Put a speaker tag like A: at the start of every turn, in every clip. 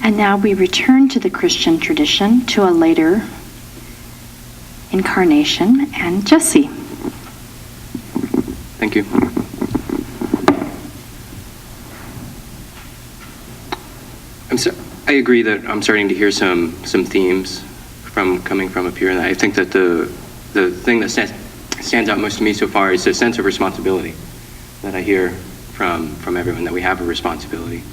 A: And now we return to the Christian tradition, to a later incarnation, and Jesse.
B: Thank you. I agree that I'm starting to hear some themes coming from up here, and I think that the thing that stands out most to me so far is the sense of responsibility that I hear from everyone, that we have a responsibility,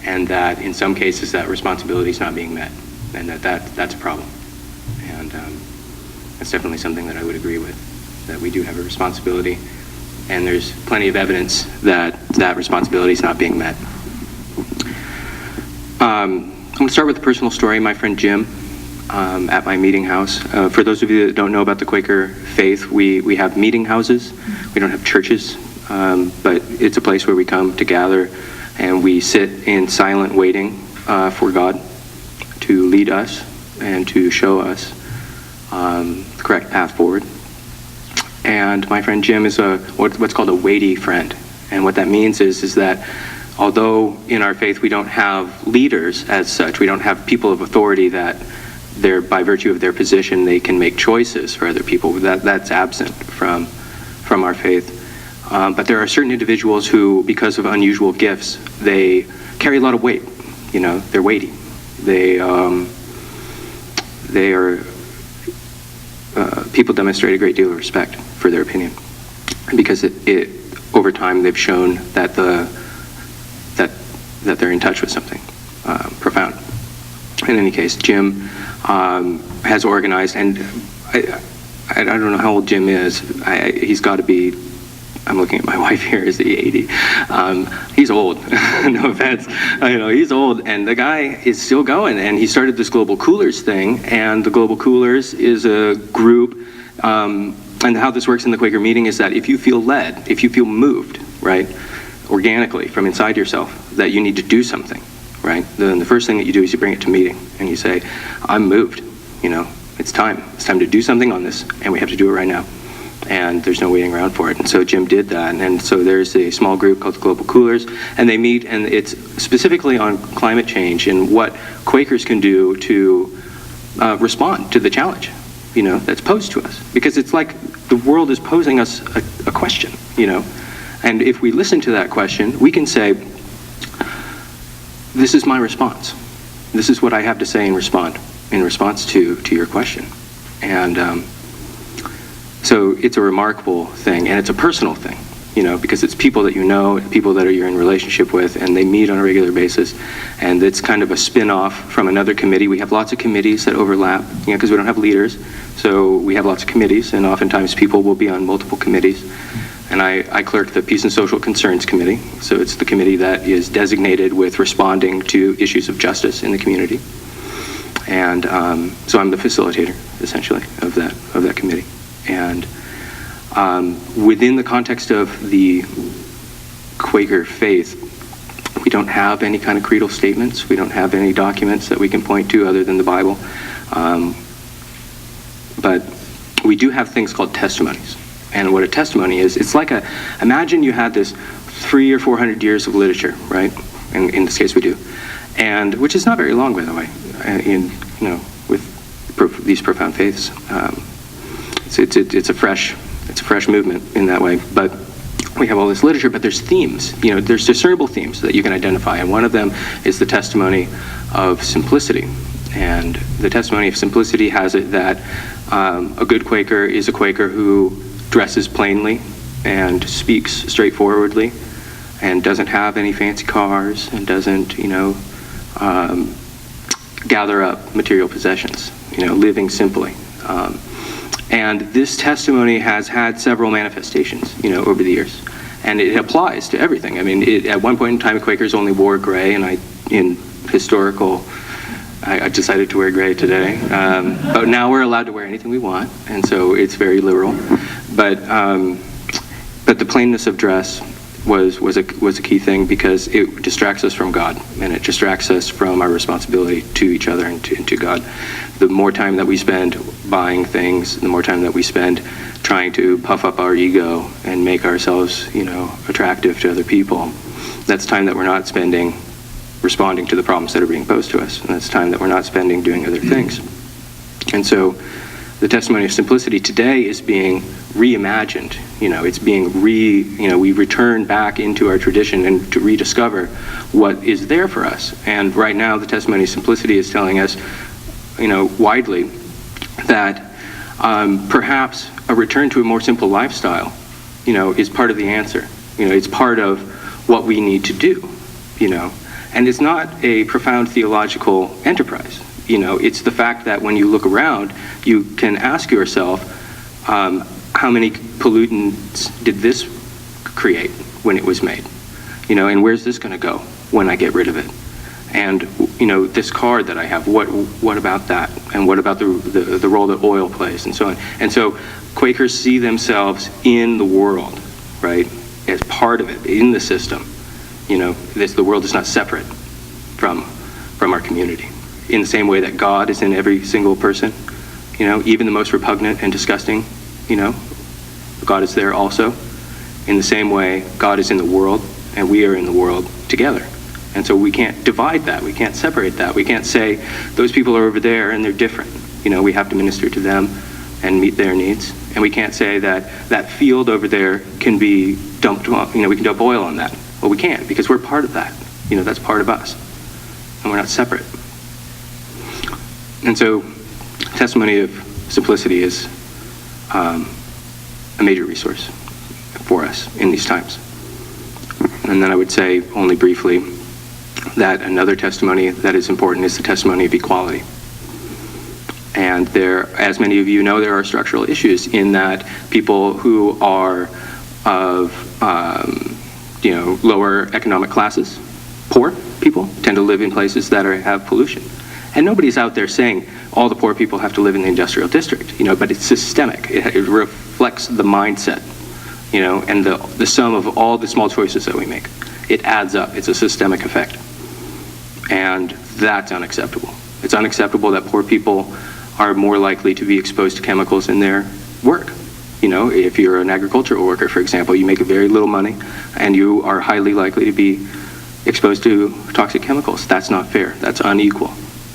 B: and that in some cases that responsibility is not being met, and that's a problem. And that's definitely something that I would agree with, that we do have a responsibility, and there's plenty of evidence that that responsibility is not being met. I'm going to start with a personal story. My friend Jim, at my meeting house. For those of you that don't know about the Quaker faith, we have meeting houses. We don't have churches, but it's a place where we come to gather, and we sit in silent waiting for God to lead us and to show us the correct path forward. And my friend Jim is what's called a weighty friend. And what that means is that although in our faith we don't have leaders as such, we don't have people of authority that by virtue of their position they can make choices for other people. That's absent from our faith. But there are certain individuals who, because of unusual gifts, they carry a lot of weight. You know, they're weighty. They are people demonstrate a great deal of respect for their opinion, because it over time they've shown that that they're in touch with something profound. In any case, Jim has organized, and I don't know how old Jim is. He's got to be, I'm looking at my wife here, is he 80? He's old, no offense. He's old, and the guy is still going, and he started this Global Coolers thing, and the Global Coolers is a group, and how this works in the Quaker meeting is that if you feel led, if you feel moved, right, organically from inside yourself, that you need to do something, right, then the first thing that you do is you bring it to meeting, and you say, I'm moved, it's time to do something on this, and we have to do it right now. And there's no waiting around for it. And so Jim did that. And so there's a small group called the Global Coolers, and they meet, and it's specifically on climate change and what Quakers can do to respond to the challenge, that's posed to us. Because it's like the world is posing us a question, And if we listen to that question, we can say, this is my response. This is what I have to say in response to your question. And so it's a remarkable thing, and it's a personal thing, because it's people that you know, people that you're in relationship with, and they meet on a regular basis, and it's kind of a spin-off from another committee. We have lots of committees that overlap, because we don't have leaders, so we have lots of committees, and oftentimes people will be on multiple committees. And I clerk the Peace and Social Concerns Committee, so it's the committee that is designated with responding to issues of justice in the community. And so I'm the facilitator, essentially, of that committee. And within the context of the Quaker faith, we don't have any kind of creedal statements. We don't have any documents that we can point to other than the Bible. But we do have things called testimonies. And what a testimony is, it's like imagine you had this 300 or 400 years of literature, right? In this case we do. And, which is not very long, by the way, with these profound faiths. It's a fresh movement in that way. But we have all this literature, but there's themes. There's discernible themes that you can identify, and one of them is the testimony of simplicity. And the testimony of simplicity has it that a good Quaker is a Quaker who dresses plainly and speaks straightforwardly and doesn't have any fancy cars and doesn't, gather up material possessions, living simply. And this testimony has had several manifestations, over the years. And it applies to everything. I mean, at one point in time, Quakers only wore gray, and I decided to wear gray today. But now we're allowed to wear anything we want, and so it's very liberal. But the plainness of dress was a key thing, because it distracts us from God, and it distracts us from our responsibility to each other and to God. The more time that we spend buying things, the more time that we spend trying to puff up our ego and make ourselves, attractive to other people, that's time that we're not spending responding to the problems that are being posed to us. And that's time that we're not spending doing other things. And so the testimony of simplicity today is being reimagined. It's being we return back into our tradition and to rediscover what is there for us. And right now, the testimony of simplicity is telling us, widely, that perhaps a return to a more simple lifestyle, is part of the answer. It's part of what we need to do, And it's not a profound theological enterprise. It's the fact that when you look around, you can ask yourself, how many pollutants did this create when it was made? And where's this going to go when I get rid of it? And, this car that I have, what about that? And what about the role that oil plays and so on? And so Quakers see themselves in the world, right, as part of it, in the system. The world is not separate from our community. In the same way that God is in every single person, even the most repugnant and disgusting, God is there also. In the same way, God is in the world, and we are in the world together. And so we can't divide that. We can't separate that. We can't say, those people are over there and they're different. We have to minister to them and meet their needs. And we can't say that field over there can be dumped, we can dump oil on that. Well, we can't, because we're part of that. That's part of us. And we're not separate. And so testimony of simplicity is a major resource for us in these times. And then I would say, only briefly, that another testimony that is important is the testimony of equality. And there, as many of you know, there are structural issues in that people who are of lower economic classes, poor people, tend to live in places that have pollution. And nobody's out there saying all the poor people have to live in the industrial district, but it's systemic. It reflects the mindset, and the sum of all the small choices that we make. It adds up. It's a systemic effect. And that's unacceptable. It's unacceptable that poor people are more likely to be exposed to chemicals in their work. If you're an agricultural worker, for example, you make very little money, and you are highly likely to be exposed to toxic chemicals. That's not fair. That's unequal.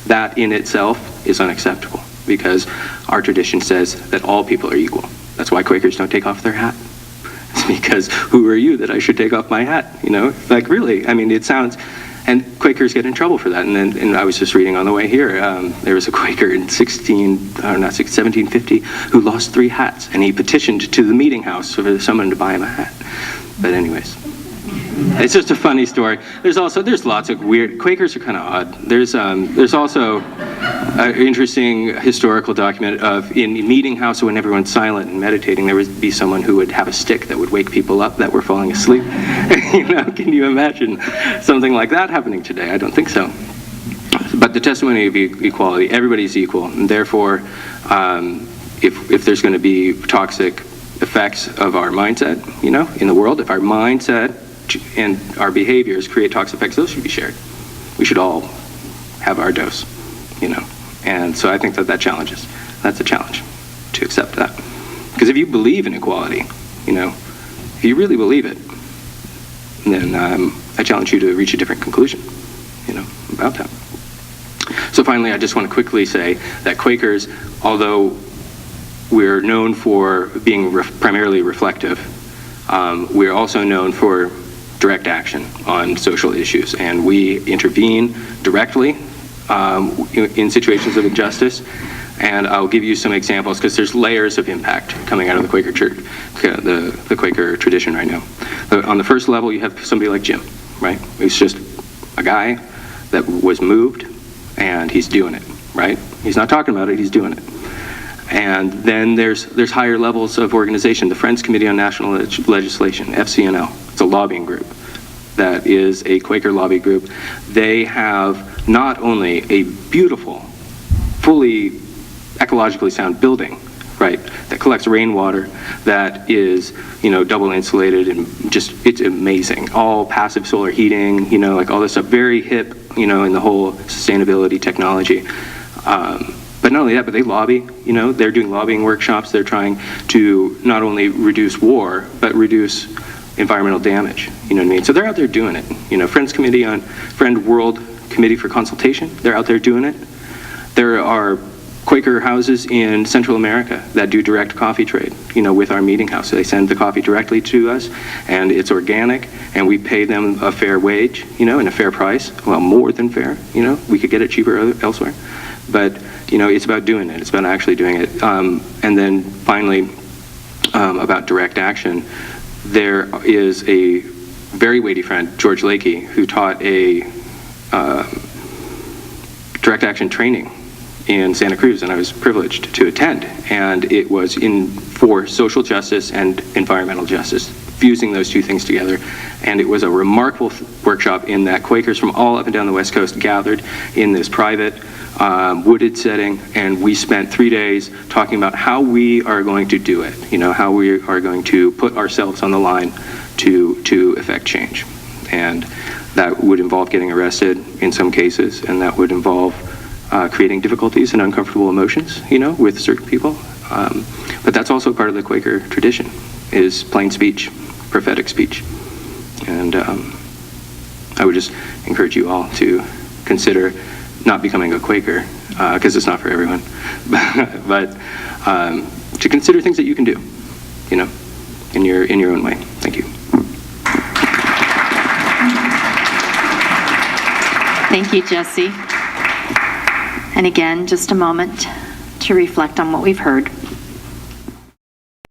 B: That in itself is unacceptable, because our tradition says that all people are equal. That's why Quakers don't take off their hat. It's because, who are you that I should take off my hat? Really, it sounds, and Quakers get in trouble for that. And I was just reading on the way here, there was a Quaker in 1750 who lost 3 hats, and he petitioned to the meeting house for someone to buy him a hat. But anyways, it's just a funny story. There's lots of weird, Quakers are kind of odd. There's also an interesting historical document of in meeting house when everyone's silent and meditating, there would be someone who would have a stick that would wake people up that were falling asleep. Can you imagine something like that happening today? I don't think so. But the testimony of equality, everybody's equal, and therefore, if there's going to be toxic effects of our mindset, in the world, if our mindset and our behaviors create toxic effects, those should be shared. We should all have our dose, And so I think that's a challenge to accept that. Because if you believe in equality, if you really believe it, then I challenge you to reach a different conclusion, about that. So finally, I just want to quickly say that Quakers, although we're known for being primarily reflective, we're also known for direct action on social issues, and we intervene directly in situations of injustice. And I'll give you some examples, because there's layers of impact coming out of the Quaker church, the Quaker tradition right now. On the first level, you have somebody like Jim, right? He's just a guy that was moved, and he's doing it, right? He's not talking about it, he's doing it. And then there's higher levels of organization. The Friends Committee on National Legislation, FCNL, it's a lobbying group that is a Quaker lobby group. They have not only a beautiful, fully ecologically sound building, right, that collects rainwater, that is, double insulated, and just, it's amazing. All passive solar heating, all this stuff, very hip, in the whole sustainability technology. But not only that, but they lobby, they're doing lobbying workshops. They're trying to not only reduce war, but reduce environmental damage. You know what I mean? So they're out there doing it. You know, Friend World Committee for Consultation, they're out there doing it. There are Quaker houses in Central America that do direct coffee trade, you know, with our meeting house. So they send the coffee directly to us, and it's organic, and we pay them a fair wage, you know, and a fair price. Well, more than fair, you know. We could get it cheaper elsewhere. But, you know, it's about doing it. It's about actually doing it. And then finally, about direct action, there is a very weighty friend, George Lakey, who taught a direct action training in Santa Cruz, and I was privileged to attend. And it was for social justice and environmental justice, fusing those two things together. And it was a remarkable workshop in that Quakers from all up and down the West Coast gathered in this private, wooded setting, and we spent 3 days talking about how we are going to do it, you know, how we are going to put ourselves on the line to effect change. And that would involve getting arrested in some cases, and that would involve creating difficulties and uncomfortable emotions, you know, with certain people. But that's also part of the Quaker tradition, is plain speech, prophetic speech. And I would just encourage you all to consider not becoming a Quaker, because it's not for everyone, but to consider things that you can do, you know, in your own way. Thank you.
A: Thank you, Jesse. And again, just a moment to reflect on what we've heard.